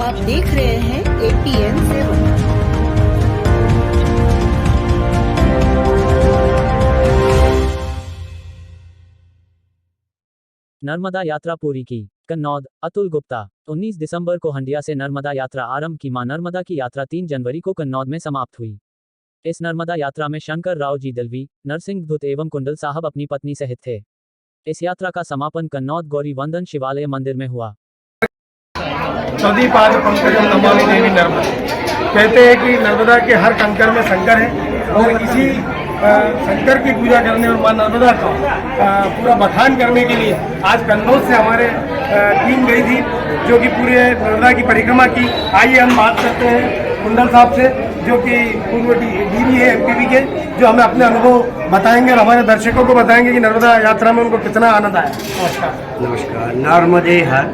आप देख रहे हैं APN 7। नर्मदा यात्रा पूरी की। कन्नौद, अतुल गुप्ता। 19 दिसंबर को हंडिया से नर्मदा यात्रा आरंभ की। मां नर्मदा की यात्रा 3 जनवरी को कन्नौद में समाप्त हुई। इस नर्मदा यात्रा में शंकर राव जी दलवी, नरसिंह धुत एवं कुंडल साहब अपनी पत्नी सहित थे। इस यात्रा का समापन कन्नौद गौरी वंदन शिवालय मंदिर में हुआ। सदी पाद पंकजम नमामि देवी नर्मदा। कहते हैं कि नर्मदा के हर कंकर में शंकर है और इसी शंकर की पूजा करने और मां नर्मदा का पूरा बखान करने के लिए आज कन्नौज से हमारे टीम गई थी, जो कि पूरे नर्मदा की परिक्रमा की। आइए हम बात करते हैं कुंडल साहब से, जो कि पूर्व डीवी है MPV के, जो हमें अपने अनुभव बताएंगे और हमारे दर्शकों को बताएंगे कि नर्मदा यात्रा में उनको कितना आनंद आया। नमस्कार। नमस्कार। नर्मदे हर,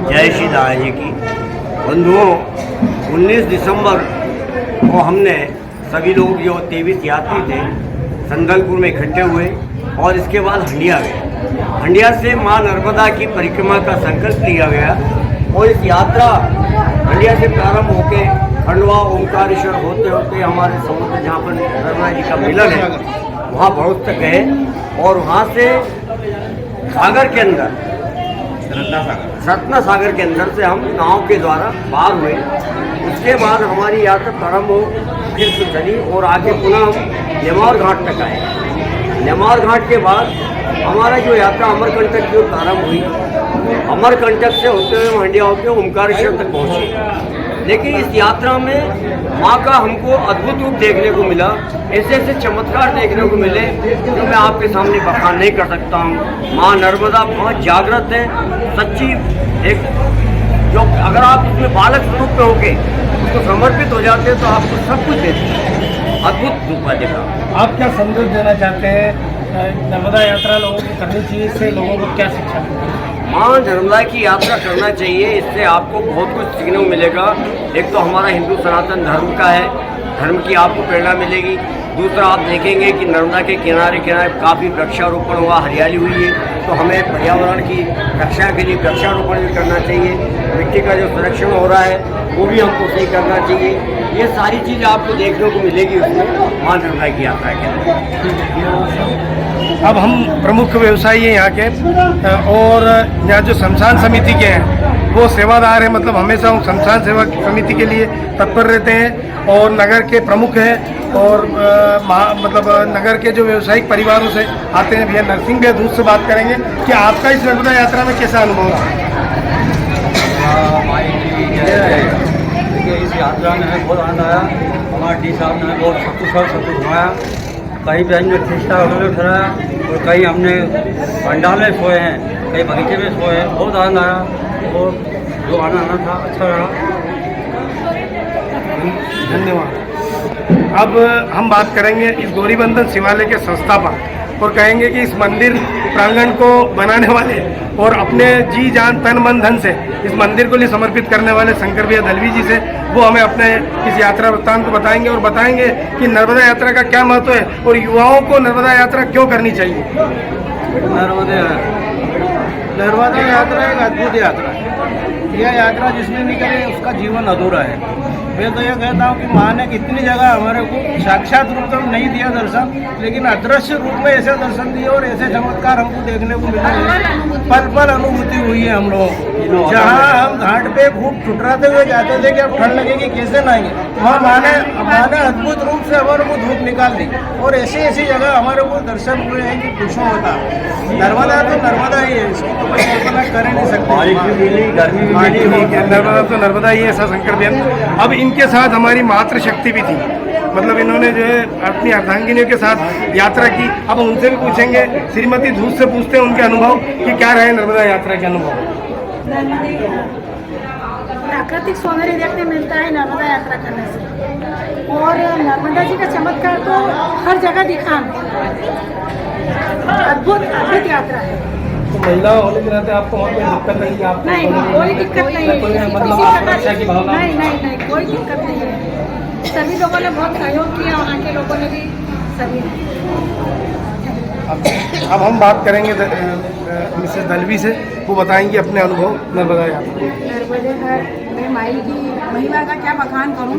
जय श्री दास जी की। बंधुओं, 19 दिसंबर को हमने सभी लोग जो 23 यात्री थे संदलपुर में इकट्ठे हुए और इसके बाद हंडिया गए। हंडिया से मां नर्मदा की परिक्रमा का संकल्प लिया गया और इस यात्रा हंडिया से प्रारंभ होकर खंडवा ओंकारेश्वर होते होते हमारे समुद्र जहाँ पर नर्मदा जी का मिलन है वहाँ बहुत तक गए और वहाँ से सागर के अंदर रत्ना सागर के अंदर से हम नाव के द्वारा पार हुए। उसके बाद हमारी यात्रा प्रारंभ हो फिर से चली और आगे पुनः हम नेमार घाट तक आए। नेमार घाट के बाद हमारा जो यात्रा अमरकंटक की ओर प्रारंभ हुई। अमरकंटक से होते हुए हंडिया होते हुए ओंकारेश्वर तक पहुँचे। लेकिन इस यात्रा में माँ का हमको अद्भुत रूप देखने को मिला। ऐसे ऐसे चमत्कार देखने को मिले जो मैं आपके सामने बखान नहीं कर सकता हूँ। माँ नर्मदा बहुत जागृत है, सच्ची एक जो अगर आप उसमें बालक स्वरूप पे होके उसको समर्पित हो जाते हैं तो आपको सब कुछ देते हैं। अद्भुत रूप देगा। आप क्या संदेश देना चाहते हैं? नर्मदा यात्रा लोगों को करनी चाहिए, इससे लोगों को क्या शिक्षा मिलती है? माँ नर्मदा की यात्रा करना चाहिए, इससे आपको बहुत कुछ सीखने को मिलेगा। एक तो हमारा हिंदू सनातन धर्म का है, धर्म की आपको प्रेरणा मिलेगी। दूसरा आप देखेंगे कि नर्मदा के किनारे किनारे काफ़ी वृक्षारोपण हुआ, हरियाली हुई है, तो हमें पर्यावरण की रक्षा के लिए वृक्षारोपण भी करना चाहिए। मिट्टी का जो संरक्षण हो रहा है वो भी हमको सही करना चाहिए। ये सारी चीज़ आपको देखने को मिलेगी उसमें माँ नर्मदा की यात्रा के अंदर। अब हम प्रमुख व्यवसायी हैं यहाँ के और यहाँ जो शमशान समिति के हैं वो सेवादार हैं, मतलब हमेशा हम शमशान सेवा समिति के लिए तत्पर रहते हैं और नगर के प्रमुख हैं और मतलब नगर के जो व्यवसायिक परिवारों से आते हैं। भैया नरसिंह भैया दूध से बात करेंगे कि आपका इस नर्मदा यात्रा में कैसा अनुभव रहा? देखिए, इस यात्रा में हमें बहुत आनंद आया। हमारे डी साहब ने बहुत सब घुमाया। कहीं पे हमने खिस्ता वगैरह उठाया और कहीं हमने पंडाल में सोए हैं, कहीं बगीचे में सोए हैं। बहुत आनंद आया और जो आना था अच्छा रहा। धन्यवाद। अब हम बात करेंगे इस गौरीवंदन शिवालय के संस्थापक और कहेंगे कि इस मंदिर प्रांगण को बनाने वाले और अपने जी जान तन मन धन से इस मंदिर को लिए समर्पित करने वाले शंकर भैया दलवी जी से वो हमें अपने इस यात्रा वृत्तांत को बताएंगे और बताएंगे कि नर्मदा यात्रा का क्या महत्व है और युवाओं को नर्मदा यात्रा क्यों करनी चाहिए। नर्मदा यात्रा एक अद्भुत यात्रा है। यह यात्रा जिसने निकले उसका जीवन अधूरा है। मैं तो ये कहता हूँ कि माँ ने कितनी जगह हमारे को साक्षात रूप तो नहीं दिया दर्शन, लेकिन अदृश्य रूप में ऐसे दर्शन दिए और ऐसे चमत्कार हमको देखने को मिले हैं। पल पल अनुभूति हुई है हम लोगों को। जहाँ हम घाट पे खूब ठुठराते हुए जाते थे कि अब ठंड लगेगी कैसे नहाएंगे, वहाँ माँ ने अद्भुत रूप से हमारे को धूप निकाल दी और ऐसी ऐसी जगह हमारे को दर्शन हुए हैं कि कुछ होता। नर्मदा तो नर्मदा ही है, इसकी तो कोई कल्पना कर ही नहीं सकते। नर्मदा तो नर्मदा ही है, ऐसा शंकर भैया। अब इनके साथ हमारी मातृशक्ति भी थी, मतलब इन्होंने जो है अपनी अर्धांगिनियों के साथ यात्रा की। अब उनसे भी पूछेंगे, श्रीमती धूत से पूछते हैं उनके अनुभव कि क्या रहे नर्मदा यात्रा के अनुभव। प्राकृतिक सौंदर्य देखने मिलता है नर्मदा यात्रा करने से और नर्मदा जी का चमत्कार तो हर जगह दिखा। अद्भुत यात्रा है। तो महिला होने के नाते आपको वहाँ कोई दिक्कत नहीं है? आप नहीं, कोई दिक्कत नहीं है। मतलब आप सुरक्षा की भावना? नहीं, कोई दिक्कत नहीं है। सभी लोगों ने बहुत सहयोग किया, वहाँ के लोगों ने भी सभी। अब हम बात करेंगे मिसेस दलवी से, वो बताएंगी अपने अनुभव नर्मदा यात्रा। नर्मदे हर मैं माई की महिमा का क्या बखान करूं।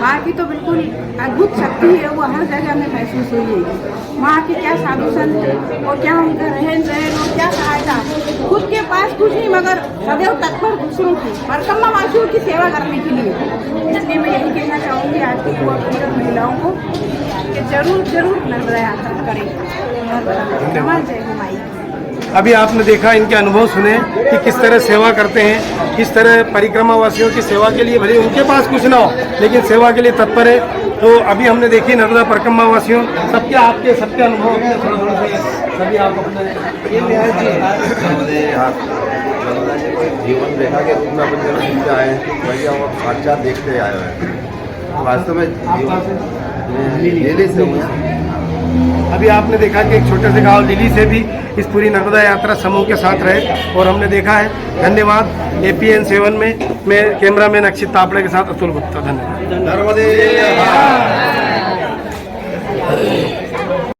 माँ की तो बिल्कुल अद्भुत शक्ति है, वो हर जगह में महसूस हुई है। माँ की क्या साधु संत और क्या उनका रहन सहन और क्या सहायता, खुद के पास कुछ नहीं मगर सदैव तत्पर दूसरों की परिक्रमा वासियों की सेवा करने के लिए। इसलिए मैं यही कहना चाहूँगी आज की युवा महिलाओं को कि जरूर जरूर नर्मदा यात्रा करें। नर्मदा जय हो माई। अभी आपने देखा, इनके अनुभव सुने कि किस तरह सेवा करते हैं, किस तरह परिक्रमा वासियों की सेवा के लिए, भले उनके पास कुछ ना हो लेकिन सेवा के लिए तत्पर है। तो अभी हमने देखी नर्मदा परिक्रमा वासियों सबके आपके सबके अनुभव थोड़ा सभी आप अपने नर्मदा जी को जीवन रेखा के रूप में अपन जब सुनते आए हैं, वही हम साक्षात देखते आए हैं। वास्तव में लिली से अभी आपने देखा कि एक छोटे से गांव लिली से भी इस पूरी नर्मदा यात्रा समूह के साथ रहे और हमने देखा है। धन्यवाद। APN 7 में मैं कैमरामैन अक्षित तापड़े के साथ अतुल गुप्ता। धन्यवाद। नर्मदे